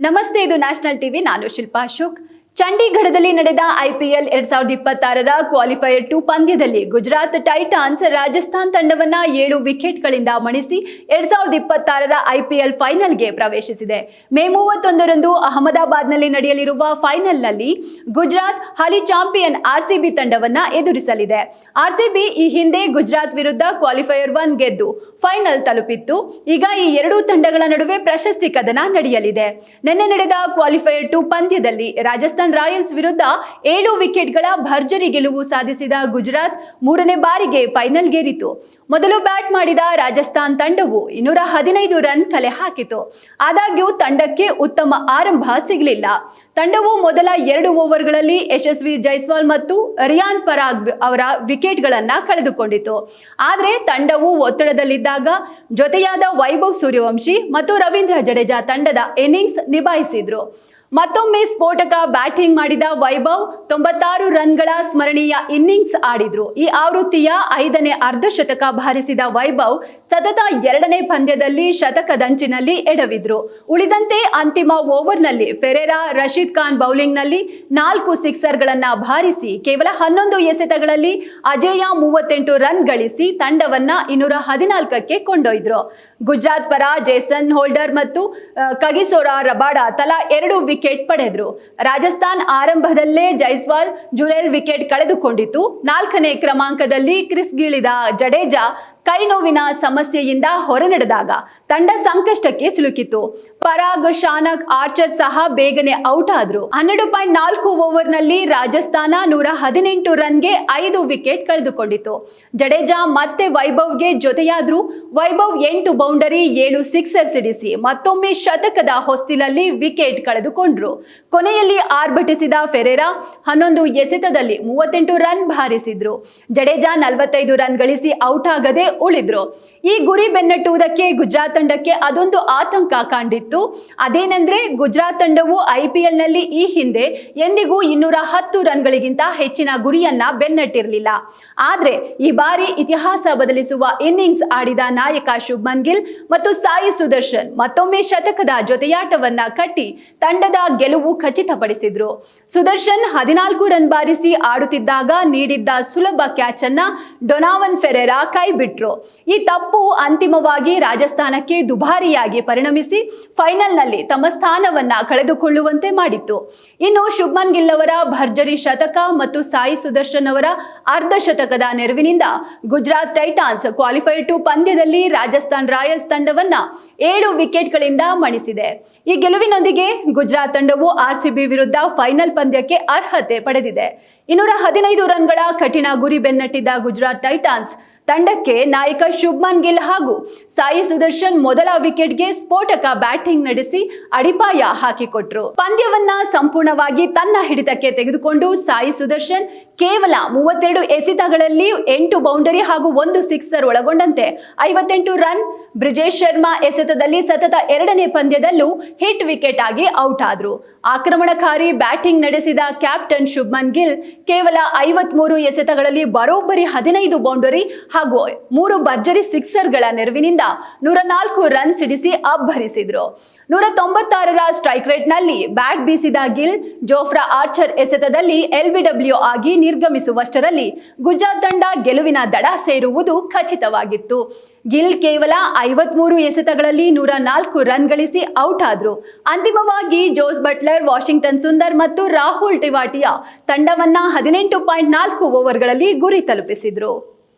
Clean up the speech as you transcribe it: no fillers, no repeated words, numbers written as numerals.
ನಮಸ್ತೆ, ಇದು national TV. ನಾನು ಶಿಲ್ಪಾ ಅಶೋಕ್. ಚಂಡೀಗಢದಲ್ಲಿ ನಡೆದ IPL 2026ರ ಕ್ವಾಲಿಫೈಯರ್ 2 ಪಂದ್ಯದಲ್ಲಿ ಗುಜರಾತ್ ಟೈಟಾನ್ಸ್ ರಾಜಸ್ಥಾನ್ ತಂಡವನ್ನ 7 ವಿಕೆಟ್ಗಳಿಂದ ಮಣಿಸಿ 2026ರ IPL ಫೈನಲ್ಗೆ ಪ್ರವೇಶಿಸಿದೆ. ಮೇ 31ರಂದು ಅಹಮದಾಬಾದ್ನಲ್ಲಿ ನಡೆಯಲಿರುವ ಫೈನಲ್ನಲ್ಲಿ ಗುಜರಾತ್ ಹಾಲಿ ಚಾಂಪಿಯನ್ RCB ತಂಡವನ್ನ ಎದುರಿಸಲಿದೆ. RCB ಈ ಹಿಂದೆ ಗುಜರಾತ್ ವಿರುದ್ಧ ಕ್ವಾಲಿಫೈಯರ್ 1 ಗೆದ್ದು ಫೈನಲ್ ತಲುಪಿತ್ತು. ಈಗ ಈ ಎರಡೂ ತಂಡಗಳ ನಡುವೆ ಪ್ರಶಸ್ತಿ ಕದನ ನಡೆಯಲಿದೆ. ನಿನ್ನೆ ನಡೆದ ಕ್ವಾಲಿಫೈಯರ್ 2 ಪಂದ್ಯದಲ್ಲಿ ರಾಜಸ್ಥಾನ್ ರಾಯಲ್ಸ್ ವಿರುದ್ಧ 7 ವಿಕೆಟ್ಗಳ ಭರ್ಜರಿ ಗೆಲುವು ಸಾಧಿಸಿದ ಗುಜರಾತ್ ಮೂರನೇ ಬಾರಿಗೆ ಫೈನಲ್ಗೇರಿತು. ಮೊದಲು ಬ್ಯಾಟ್ ಮಾಡಿದ ರಾಜಸ್ಥಾನ್ ತಂಡವು 215 ರನ್ ಕಲೆ ಹಾಕಿತು. ಆದಾಗ್ಯೂ ತಂಡಕ್ಕೆ ಉತ್ತಮ ಆರಂಭ ಸಿಗಲಿಲ್ಲ. ತಂಡವು ಮೊದಲ 2 ಓವರ್ಗಳಲ್ಲಿ ಯಶಸ್ವಿ ಜೈಸ್ವಾಲ್ ಮತ್ತು ರಿಯಾನ್ ಪರಾಗ್ ಅವರ ವಿಕೆಟ್ಗಳನ್ನ ಕಳೆದುಕೊಂಡಿತು. ಆದರೆ ತಂಡವು ಒತ್ತಡದಲ್ಲಿದ್ದಾಗ ಜೊತೆಯಾದ ವೈಭವ್ ಸೂರ್ಯವಂಶಿ ಮತ್ತು ರವೀಂದ್ರ ಜಡೇಜಾ ತಂಡದ ಇನ್ನಿಂಗ್ಸ್ ನಿಭಾಯಿಸಿದ್ರು. ಮತ್ತೊಮ್ಮೆ ಸ್ಫೋಟಕ ಬ್ಯಾಟಿಂಗ್ ಮಾಡಿದ ವೈಭವ್ 96 ರನ್ಗಳ ಸ್ಮರಣೀಯ ಇನ್ನಿಂಗ್ಸ್ ಆಡಿದ್ರು. ಈ ಆವೃತ್ತಿಯ 5ನೇ ಅರ್ಧಶತಕ ಬಾರಿಸಿದ ವೈಭವ್ ಸತತ 2ನೇ ಪಂದ್ಯದಲ್ಲಿ ಶತಕದಂಚಿನಲ್ಲಿ ಎಡವಿದ್ರು. ಉಳಿದಂತೆ ಅಂತಿಮ ಓವರ್ನಲ್ಲಿ ಫೆರೇರಾ ರಶೀದ್ ಖಾನ್ ಬೌಲಿಂಗ್ನಲ್ಲಿ 4 ಸಿಕ್ಸರ್ಗಳನ್ನ ಬಾರಿಸಿ ಕೇವಲ 11 ಎಸೆತಗಳಲ್ಲಿ ಅಜೇಯ 38 ರನ್ ಗಳಿಸಿ ತಂಡವನ್ನ 214ಕ್ಕೆ ಕೊಂಡೊಯ್ದ್ರು. ಗುಜರಾತ್ ಪರ ಜೇಸನ್ ಹೋಲ್ಡರ್ ಮತ್ತು ಕಗಿಸೋರ ರಬಾಡ ತಲಾ 2 ವಿಕೆಟ್ ಪಡೆದ್ರು. ರಾಜಸ್ಥಾನ್ ಆರಂಭದಲ್ಲೇ ಜೈಸ್ವಾಲ್ ಜುರೇಲ್ ವಿಕೆಟ್ ಕಳೆದುಕೊಂಡಿತು. 4ನೇ ಕ್ರಮಾಂಕದಲ್ಲಿ ಕ್ರೀಸ್ಗಿಳಿದ ಜಡೇಜಾ ಕೈ ನೋವಿನ ಸಮಸ್ಯೆಯಿಂದ ಹೊರನಡೆದಾಗ ತಂಡ ಸಂಕಷ್ಟಕ್ಕೆ ಸಿಲುಕಿತು. ಪರಾಗ್, ಶಾನಕ್, ಆರ್ಚರ್ ಸಹ ಬೇಗನೆ ಔಟ್ ಆದ್ರು. 12.4 ಓವರ್ನಲ್ಲಿ ರಾಜಸ್ಥಾನ 118 ರನ್ಗೆ 5 ವಿಕೆಟ್ ಕಳೆದುಕೊಂಡಿತು. ಜಡೇಜಾ ಮತ್ತೆ ವೈಭವ್ಗೆ ಜೊತೆಯಾದ್ರು. ವೈಭವ್ 8 ಬೌಂಡರಿ 7 ಸಿಕ್ಸರ್ ಸಿಡಿಸಿ ಮತ್ತೊಮ್ಮೆ ಶತಕದ ಹೊಸ್ತಿಲಲ್ಲಿ ವಿಕೆಟ್ ಕಳೆದುಕೊಂಡ್ರು. ಕೊನೆಯಲ್ಲಿ ಆರ್ಭಟಿಸಿದ ಫೆರೇರಾ 11 ಎಸೆತದಲ್ಲಿ 38 ರನ್ ಬಾರಿಸಿದ್ರು. ಜಡೇಜಾ 45 ರನ್ ಗಳಿಸಿ ಔಟ್ ಆಗದೆ ಉಳಿದ್ರು. ಈ ಗುರಿ ಬೆನ್ನಟ್ಟುವುದಕ್ಕೆ ಗುಜರಾತ್ ತಂಡಕ್ಕೆ ಅದೊಂದು ಆತಂಕ ಕಂಡಿತ್ತು. ಅದೇನೆಂದ್ರೆ ಗುಜರಾತ್ ತಂಡವು IPL ನಲ್ಲಿ ಈ ಹಿಂದೆ ಎಂದಿಗೂ 210 ರನ್ಗಳಿಗಿಂತ ಹೆಚ್ಚಿನ ಗುರಿಯನ್ನ ಬೆನ್ನಟ್ಟಿರಲಿಲ್ಲ. ಆದ್ರೆ ಈ ಬಾರಿ ಇತಿಹಾಸ ಬದಲಿಸುವ ಇನ್ನಿಂಗ್ಸ್ ಆಡಿದ ನಾಯಕ ಶುಭ್ಮನ್ ಗಿಲ್ ಮತ್ತು ಸಾಯಿ ಸುದರ್ಶನ್ ಮತ್ತೊಮ್ಮೆ ಶತಕದ ಜೊತೆಯಾಟವನ್ನ ಕಟ್ಟಿ ತಂಡದ ಗೆಲುವು ಖಚಿತಪಡಿಸಿದ್ರು. ಸುದರ್ಶನ್ 14 ರನ್ ಬಾರಿಸಿ ಆಡುತ್ತಿದ್ದಾಗ ನೀಡಿದ್ದ ಸುಲಭ ಕ್ಯಾಚ್ ಅನ್ನ ಡೊನಾವನ್ ಫೆರೇರಾ ಕೈ ಬಿಟ್ರು. ಈ ತಪ್ಪು ಅಂತಿಮವಾಗಿ ರಾಜಸ್ಥಾನಕ್ಕೆ ದುಬಾರಿಯಾಗಿ ಪರಿಣಮಿಸಿ ಫೈನಲ್ನಲ್ಲಿ ತಮ್ಮ ಸ್ಥಾನವನ್ನ ಕಳೆದುಕೊಳ್ಳುವಂತೆ ಮಾಡಿತ್ತು. ಇನ್ನು ಶುಭ್ಮನ್ ಗಿಲ್ ಅವರ ಭರ್ಜರಿ ಶತಕ ಮತ್ತು ಸಾಯಿ ಸುದರ್ಶನ್ ಅವರ ಅರ್ಧ ಶತಕದ ನೆರವಿನಿಂದ ಗುಜರಾತ್ ಟೈಟಾನ್ಸ್ ಕ್ವಾಲಿಫೈಯರ್ 2 ಪಂದ್ಯದಲ್ಲಿ ರಾಜಸ್ಥಾನ್ ರಾಯಲ್ಸ್ ತಂಡವನ್ನ 7 ವಿಕೆಟ್ಗಳಿಂದ ಮಣಿಸಿದೆ. ಈ ಗೆಲುವಿನೊಂದಿಗೆ ಗುಜರಾತ್ ತಂಡವು RCB ವಿರುದ್ಧ ಫೈನಲ್ ಪಂದ್ಯಕ್ಕೆ ಅರ್ಹತೆ ಪಡೆದಿದೆ. 215 ರನ್ಗಳ ಕಠಿಣ ಗುರಿ ಬೆನ್ನಟ್ಟಿದ್ದ ಗುಜರಾತ್ ಟೈಟಾನ್ಸ್ ತಂಡಕ್ಕೆ ನಾಯಕ ಶುಭ್ಮನ್ ಗಿಲ್ ಹಾಗೂ ಸಾಯಿ ಸುದರ್ಶನ್ ಮೊದಲ ವಿಕೆಟ್ಗೆ ಸ್ಫೋಟಕ ಬ್ಯಾಟಿಂಗ್ ನಡೆಸಿ ಅಡಿಪಾಯ ಹಾಕಿಕೊಟ್ರು. ಪಂದ್ಯವನ್ನ ಸಂಪೂರ್ಣವಾಗಿ ತನ್ನ ಹಿಡಿತಕ್ಕೆ ತೆಗೆದುಕೊಂಡು ಸಾಯಿ ಸುದರ್ಶನ್ ಕೇವಲ 32 ಎಸೆತಗಳಲ್ಲಿ 8 ಬೌಂಡರಿ ಹಾಗೂ 1 ಸಿಕ್ಸರ್ ಒಳಗೊಂಡಂತೆ 58 ರನ್. ಬ್ರಿಜೇಶ್ ಶರ್ಮಾ ಎಸೆತದಲ್ಲಿ ಸತತ 2ನೇ ಪಂದ್ಯದಲ್ಲೂ ಹಿಟ್ ವಿಕೆಟ್ ಆಗಿ ಔಟ್ ಆದ್ರು. ಆಕ್ರಮಣಕಾರಿ ಬ್ಯಾಟಿಂಗ್ ನಡೆಸಿದ ಕ್ಯಾಪ್ಟನ್ ಶುಭ್ಮನ್ ಗಿಲ್ ಕೇವಲ 53 ಎಸೆತಗಳಲ್ಲಿ ಬರೋಬ್ಬರಿ 15 ಬೌಂಡರಿ ಹಾಗೂ 3 ಭರ್ಜರಿ ಸಿಕ್ಸರ್ಗಳ ನೆರವಿನಿಂದ 104 ರನ್ ಸಿಡಿಸಿ ಅಬ್ಬರಿಸಿದ್ರು. 196ರ ಸ್ಟ್ರೈಕ್ ರೇಟ್ ನಲ್ಲಿ ಬ್ಯಾಟ್ ಬೀಸಿದ ಗಿಲ್ ಜೋಫ್ರಾ ಆರ್ಚರ್ ಎಸೆತದಲ್ಲಿ LBW ಆಗಿ ನಿರ್ಗಮಿಸುವಷ್ಟರಲ್ಲಿ ಗುಜರಾತ್ ತಂಡ ಗೆಲುವಿನ ದಡ ಸೇರುವುದು ಖಚಿತವಾಗಿತ್ತು. ಗಿಲ್ ಕೇವಲ 53 ಎಸೆತಗಳಲ್ಲಿ 104 ರನ್ ಗಳಿಸಿ ಔಟ್ ಆದ್ರು. ಅಂತಿಮವಾಗಿ ಜೋಸ್ ಬಟ್ಲರ್, ವಾಷಿಂಗ್ಟನ್ ಸುಂದರ್ ಮತ್ತು ರಾಹುಲ್ ಟೆವಾಟಿಯಾ ತಂಡವನ್ನ 18.4 ಓವರ್ಗಳಲ್ಲಿ ಗುರಿ ತಲುಪಿಸಿದ್ರು.